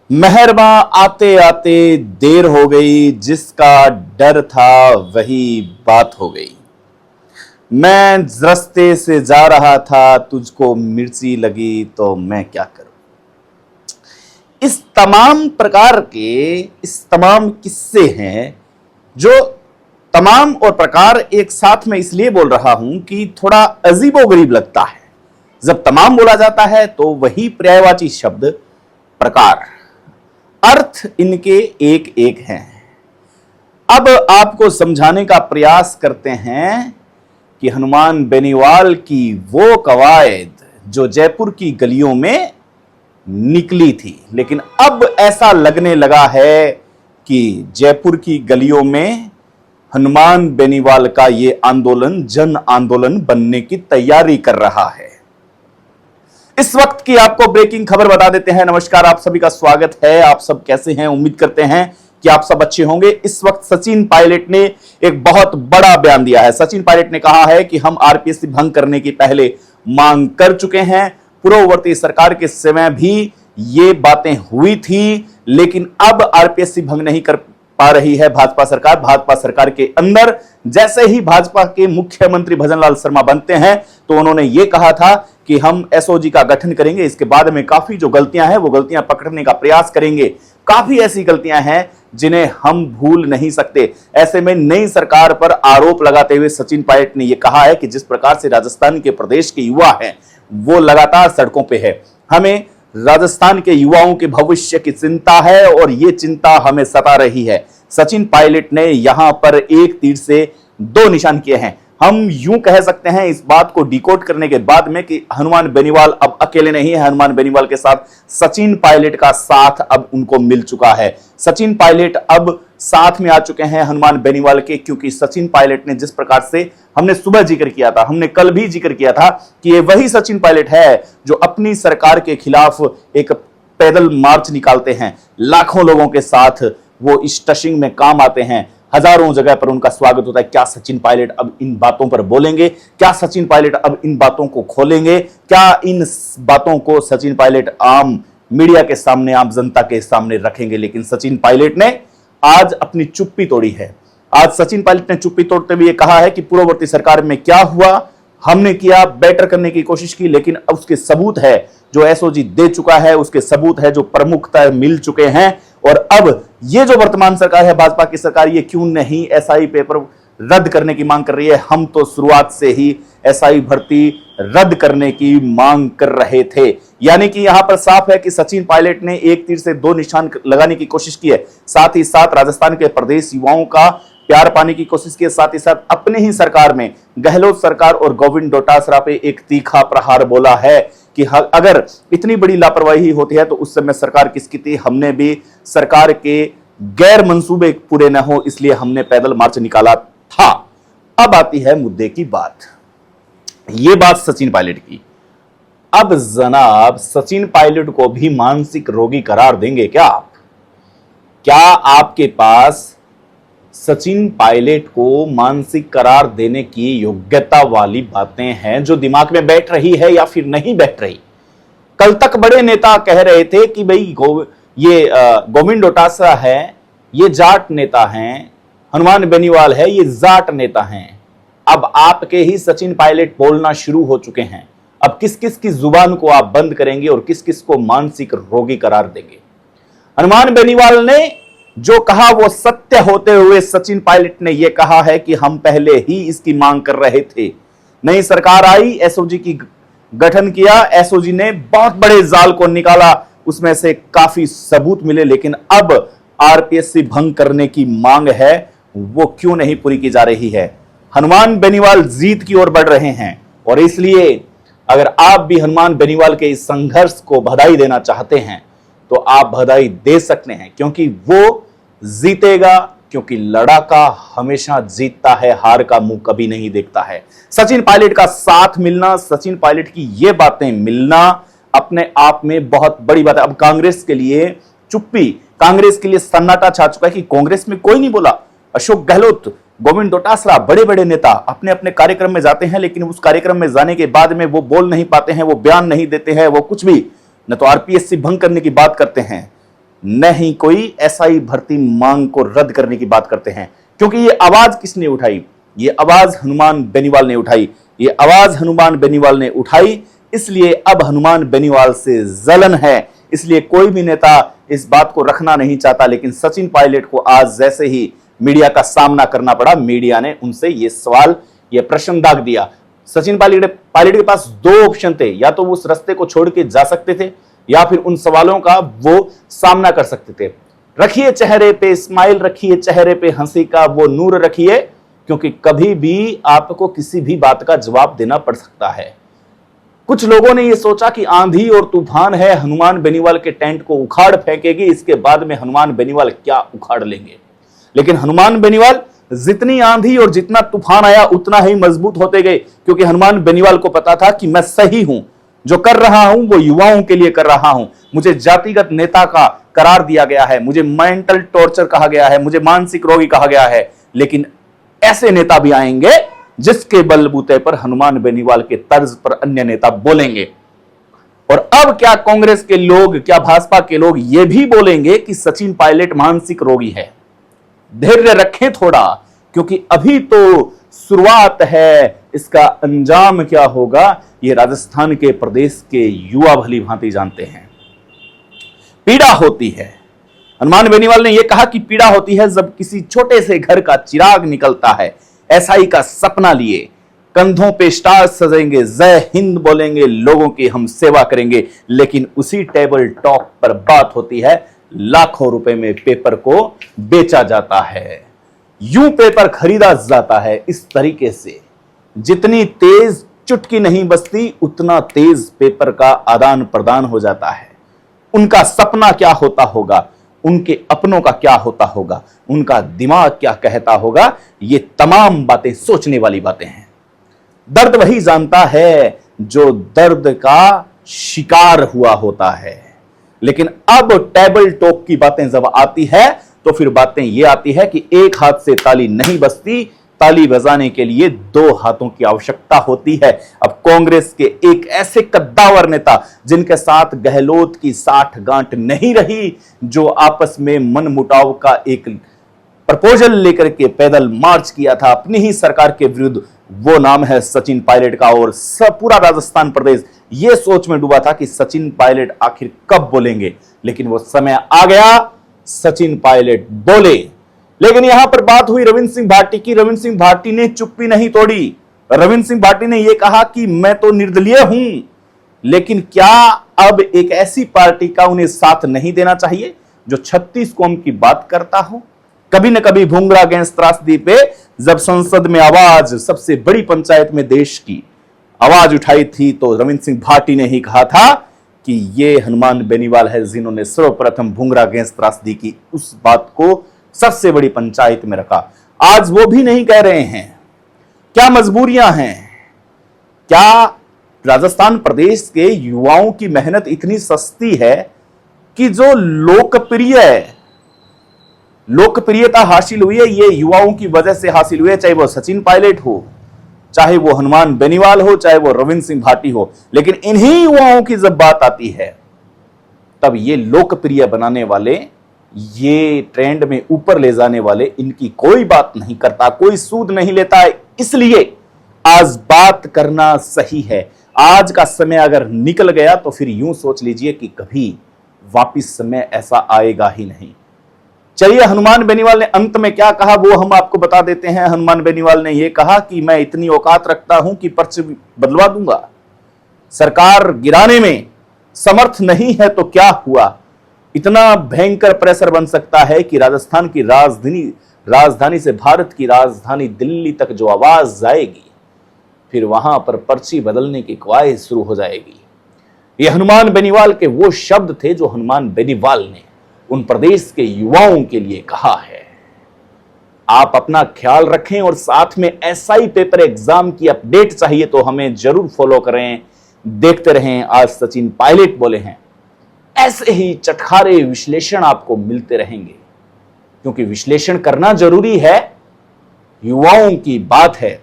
मेहरबा आते आते देर हो गई, जिसका डर था वही बात हो गई। मैं रस्ते से जा रहा था, तुझको मिर्ची लगी तो मैं क्या करूं। इस तमाम प्रकार के इस तमाम किस्से हैं जो तमाम और प्रकार एक साथ में इसलिए बोल रहा हूं कि थोड़ा अजीबोगरीब लगता है। जब तमाम बोला जाता है तो वही पर्यायवाची शब्द प्रकार, अर्थ इनके एक एक हैं। अब आपको समझाने का प्रयास करते हैं कि हनुमान बेनीवाल की वो कवायद जो जयपुर की गलियों में निकली थी, लेकिन अब ऐसा लगने लगा है कि जयपुर की गलियों में हनुमान बेनीवाल का ये आंदोलन जन आंदोलन बनने की तैयारी कर रहा है। इस वक्त की आपको ब्रेकिंग खबर बता देते हैं। नमस्कार, आप सभी का स्वागत है। आप सब कैसे हैं? उम्मीद करते हैं कि आप सब अच्छे होंगे। इस वक्त सचिन पायलट ने एक बहुत बड़ा बयान दिया है। सचिन पायलट ने कहा है कि हम आरपीएससी भंग करने की पहले मांग कर चुके हैं। पूर्ववर्ती सरकार के समय भी ये बातें हुई थी, लेकिन अब आरपीएससी भंग नहीं कर पा रही है भाजपा सरकार। भाजपा सरकार के अंदर जैसे ही भाजपा के मुख्यमंत्री भजनलाल शर्मा बनते हैं तो उन्होंने ये कहा था कि हम एसओजी का गठन करेंगे। इसके बाद में काफी जो गलतियां हैं वो गलतियां पकड़ने का प्रयास करेंगे। काफी ऐसी गलतियां हैं जिन्हें हम भूल नहीं सकते। ऐसे में नई सरकार पर आरोप लगाते हुए सचिन पायलट ने यह कहा है कि जिस प्रकार से राजस्थान के प्रदेश के युवा हैं वो लगातार सड़कों पे है, हमें राजस्थान के युवाओं के भविष्य की चिंता है और यह चिंता हमें सता रही है। सचिन पायलट ने यहां पर एक तीर से दो निशान किए हैं। हम यूं कह सकते हैं इस बात को डिकोड करने के बाद में कि हनुमान बेनीवाल अब अकेले नहीं है। हनुमान बेनीवाल के साथ सचिन पायलट का साथ अब उनको मिल चुका है। सचिन पायलट अब साथ में आ चुके हैं हनुमान बेनीवाल के, क्योंकि सचिन पायलट ने जिस प्रकार से हमने सुबह जिक्र किया था, हमने कल भी जिक्र किया था कि ये वही सचिन पायलट है जो अपनी सरकार के खिलाफ एक पैदल मार्च निकालते हैं। लाखों लोगों के साथ वो इस टशिंग में काम आते हैं। हजारों जगह पर उनका स्वागत होता है। क्या सचिन पायलट अब इन बातों पर बोलेंगे? क्या सचिन पायलट अब इन बातों को खोलेंगे? क्या इन बातों को सचिन पायलट आम मीडिया के सामने, आम जनता के सामने रखेंगे? लेकिन सचिन पायलट ने आज अपनी चुप्पी तोड़ी है। आज सचिन पायलट ने चुप्पी तोड़ते हुए कहा है कि पूर्ववर्ती सरकार में क्या हुआ, हमने किया, बेटर करने की कोशिश की, लेकिन उसके सबूत है जो एसओजी दे चुका है, उसके सबूत है जो प्रमुखता मिल चुके हैं। और अब ये जो वर्तमान सरकार है, भाजपा की सरकार, ये क्यों नहीं एसआई पेपर रद्द करने की मांग कर रही है? हम तो शुरुआत से ही एसआई भर्ती रद्द करने की मांग कर रहे थे। यानी कि यहां पर साफ है कि सचिन पायलट ने एक तीर से दो निशान लगाने की कोशिश की है। साथ ही साथ राजस्थान के प्रदेश युवाओं का प्यार पाने की कोशिश की, साथ ही साथ अपने ही सरकार में गहलोत सरकार और गोविंद डोटासरा पे एक तीखा प्रहार बोला है कि अगर इतनी बड़ी लापरवाही होती है तो उस समय सरकार किसकी थी? हमने भी सरकार के गैर मंसूबे पूरे न हो इसलिए हमने पैदल मार्च निकाला था। अब आती है मुद्दे की बात। यह बात सचिन पायलट की। अब जनाब सचिन पायलट को भी मानसिक रोगी करार देंगे क्या आप? क्या आपके पास सचिन पायलट को मानसिक करार देने की योग्यता वाली बातें हैं जो दिमाग में बैठ रही है या फिर नहीं बैठ रही? कल तक बड़े नेता कह रहे थे कि भाई ये गोविंद डोटासरा है, ये जाट नेता हैं, हनुमान बेनीवाल है, ये जाट नेता हैं। अब आपके ही सचिन पायलट बोलना शुरू हो चुके हैं। अब किस किस की जुबान को आप बंद करेंगे और किस किस को मानसिक रोगी करार देंगे? हनुमान बेनीवाल ने जो कहा वो सत्य होते हुए सचिन पायलट ने यह कहा है कि हम पहले ही इसकी मांग कर रहे थे। नई सरकार आई, एसओजी की गठन किया, एसओजी ने बहुत बड़े जाल को निकाला, उसमें से काफी सबूत मिले, लेकिन अब आरपीएससी भंग करने की मांग है वो क्यों नहीं पूरी की जा रही है? हनुमान बेनीवाल जीत की ओर बढ़ रहे हैं और इसलिए अगर आप भी हनुमान बेनीवाल के इस संघर्ष को बधाई देना चाहते हैं तो आप बधाई दे सकते हैं, क्योंकि वो जीतेगा, क्योंकि लड़ाका हमेशा जीतता है, हार का मुंह कभी नहीं देखता है। सचिन पायलट का साथ मिलना, सचिन पायलट की ये बातें मिलना अपने आप में बहुत बड़ी बात है। अब कांग्रेस के लिए चुप्पी, कांग्रेस के लिए सन्नाटा छा चुका है कि कांग्रेस में कोई नहीं बोला। अशोक गहलोत, गोविंद डोटासरा, बड़े बड़े नेता अपने अपने कार्यक्रम में जाते हैं, लेकिन उस कार्यक्रम में जाने के बाद में वो बोल नहीं पाते हैं, वो बयान नहीं देते हैं, वो कुछ भी न तो आरपीएससी भंग करने की बात करते हैं, न ही कोई एसआई भर्ती मांग को रद्द करने की बात करते हैं, क्योंकि ये आवाज किसने उठाई? ये आवाज हनुमान बेनीवाल ने उठाई। ये आवाज हनुमान बेनीवाल ने उठाई, इसलिए अब हनुमान बेनीवाल से जलन है, इसलिए कोई भी नेता इस बात को रखना नहीं चाहता। लेकिन सचिन पायलट को आज जैसे ही मीडिया का सामना करना पड़ा, मीडिया ने उनसे ये सवाल, ये प्रश्न दाग दिया। सचिन पायलट के पास दो ऑप्शन थे, या तो वो उस रास्ते को छोड़ के जा सकते थे या फिर उन सवालों का वो सामना कर सकते थे। रखिए चेहरे पे स्माइल, रखिए चेहरे पे हंसी का वो नूर रखिए, क्योंकि कभी भी आपको किसी भी बात का जवाब देना पड़ सकता है। कुछ लोगों ने यह सोचा कि आंधी और तूफान है, हनुमान बेनीवाल के टेंट को उखाड़ फेंकेगी, इसके बाद में हनुमान बेनीवाल क्या उखाड़ लेंगे। लेकिन हनुमान बेनीवाल जितनी आंधी और जितना तूफान आया उतना ही मजबूत होते गए, क्योंकि हनुमान बेनीवाल को पता था कि मैं सही हूं, जो कर रहा हूं वो युवाओं के लिए कर रहा हूं। मुझे जातिगत नेता का करार दिया गया है, मुझे मेंटल टॉर्चर कहा गया है, मुझे मानसिक रोगी कहा गया है, लेकिन ऐसे नेता भी आएंगे जिसके बलबूते पर हनुमान बेनीवाल के तर्ज पर अन्य नेता बोलेंगे। और अब क्या कांग्रेस के लोग, क्या भाजपा के लोग ये भी बोलेंगे कि सचिन पायलट मानसिक रोगी है। धैर्य रखें थोड़ा, क्योंकि अभी तो शुरुआत है, इसका अंजाम क्या होगा ये राजस्थान के प्रदेश के युवा भली भांति जानते हैं। पीड़ा होती है, हनुमान बेनीवाल ने यह कहा कि पीड़ा होती है जब किसी छोटे से घर का चिराग निकलता है एसआई का सपना लिए, कंधों पे स्टार सजेंगे, जय हिंद बोलेंगे, लोगों की हम सेवा करेंगे, लेकिन उसी टेबल टॉक पर बात होती है, लाखों रुपए में पेपर को बेचा जाता है, यूं पेपर खरीदा जाता है। इस तरीके से जितनी तेज चुटकी नहीं बजती उतना तेज पेपर का आदान प्रदान हो जाता है। उनका सपना क्या होता होगा, उनके अपनों का क्या होता होगा, उनका दिमाग क्या कहता होगा, ये तमाम बातें सोचने वाली बातें हैं। दर्द वही जानता है जो दर्द का शिकार हुआ होता है। लेकिन अब टेबल टॉक की बातें जब आती है तो फिर बातें ये आती है कि एक हाथ से ताली नहीं बजती, ताली बजाने के लिए दो हाथों की आवश्यकता होती है। अब कांग्रेस के एक ऐसे कद्दावर नेता जिनके साथ गहलोत की साठ गांठ नहीं रही, जो आपस में मनमुटाव का एक प्रपोजल लेकर के पैदल मार्च किया था अपनी ही सरकार के विरुद्ध, वो नाम है सचिन पायलट का। और सब पूरा राजस्थान प्रदेश ये सोच में डूबा था कि सचिन पायलट आखिर कब बोलेंगे, लेकिन वो समय आ गया, सचिन पायलट बोले। लेकिन यहां पर बात हुई रविंद्र सिंह भाटी की। रविंद्र सिंह भाटी ने चुप्पी नहीं तोड़ी। रविंद्र सिंह भाटी ने यह कहा कि मैं तो निर्दलीय हूं, लेकिन क्या अब एक ऐसी पार्टी का उन्हें साथ नहीं देना चाहिए जो 36 कौम की बात करता हो। कभी न कभी भूंगरा गैंग त्रासदी पे जब संसद में आवाज, सबसे बड़ी पंचायत में देश की आवाज उठाई थी, तो रविंद्र सिंह भाटी ने ही कहा था कि ये हनुमान बेनीवाल है जिन्होंने सर्वप्रथम भूंगरा गैंग त्रासदी की उस बात को सबसे बड़ी पंचायत में रखा। आज वो भी नहीं कह रहे हैं। क्या मजबूरियां हैं? क्या राजस्थान प्रदेश के युवाओं की मेहनत इतनी सस्ती है कि जो लोकप्रियता हासिल हुई है ये युवाओं की वजह से हासिल हुई है, चाहे वो सचिन पायलट हो, चाहे वो हनुमान बेनीवाल हो, चाहे वो रविंद्र सिंह भाटी हो। लेकिन इन्हीं युवाओं की जब बात आती है तब ये लोकप्रिय बनाने वाले, ये ट्रेंड में ऊपर ले जाने वाले, इनकी कोई बात नहीं करता, कोई सूद नहीं लेता है। इसलिए आज बात करना सही है। आज का समय अगर निकल गया तो फिर यूं सोच लीजिए कि कभी वापिस समय ऐसा आएगा ही नहीं। चलिए, हनुमान बेनीवाल ने अंत में क्या कहा वो हम आपको बता देते हैं। हनुमान बेनीवाल ने यह कहा कि मैं इतनी औकात रखता हूं कि पर्चे बदलवा दूंगा, सरकार गिराने में समर्थ नहीं है तो क्या हुआ। इतना भयंकर प्रेशर बन सकता है कि राजस्थान की राजधानी से भारत की राजधानी दिल्ली तक जो आवाज जाएगी, फिर वहां पर पर्ची बदलने की कवायद शुरू हो जाएगी। ये हनुमान बेनीवाल के वो शब्द थे जो हनुमान बेनीवाल ने उन प्रदेश के युवाओं के लिए कहा है। आप अपना ख्याल रखें और साथ में एसआई पेपर एग्जाम की अपडेट चाहिए तो हमें जरूर फॉलो करें, देखते रहें। आज सचिन पायलट बोले हैं, ऐसे ही चटखारे विश्लेषण आपको मिलते रहेंगे, क्योंकि विश्लेषण करना जरूरी है, युवाओं की बात है।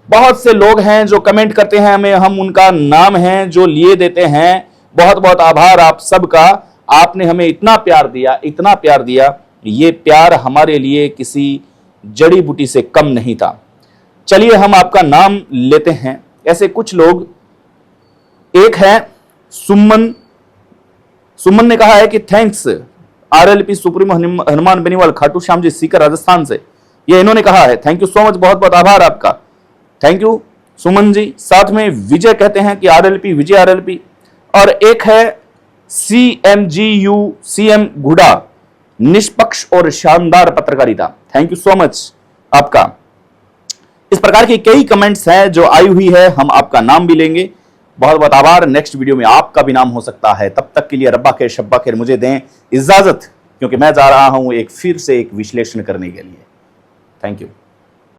बहुत से लोग हैं जो कमेंट करते हैं हमें, हम उनका नाम है जो लिए देते हैं। बहुत बहुत आभार आप सबका। आपने हमें इतना प्यार दिया, इतना प्यार दिया, ये प्यार हमारे लिए किसी जड़ी बूटी से कम नहीं था। चलिए हम आपका नाम लेते हैं। ऐसे कुछ लोग, एक है सुमन। सुमन ने कहा है कि thanks RLP supremo Hanuman Beniwal, Khatu Shyam ji, Sikar, Rajasthan से। ये इन्होंने कहा है। थैंक यू सो मच, बहुत बहुत आभार आपका। Thank you Suman ji. साथ में विजय कहते हैं कि आरएलपी, विजय आरएलपी। और एक है CMGU CM गुड़ा, निष्पक्ष और शानदार पत्रकारिता। थैंक यू सो मच आपका। इस प्रकार के कई कमेंट्स हैं जो आई हुई है, हम आपका नाम भी लेंगे। बहुत बहुत आभार। नेक्स्ट वीडियो में आपका भी नाम हो सकता है। तब तक के लिए रब्बा खैर शब्बा खैर, मुझे दें इजाजत, क्योंकि मैं जा रहा हूं फिर से एक विश्लेषण करने के लिए। Thank you.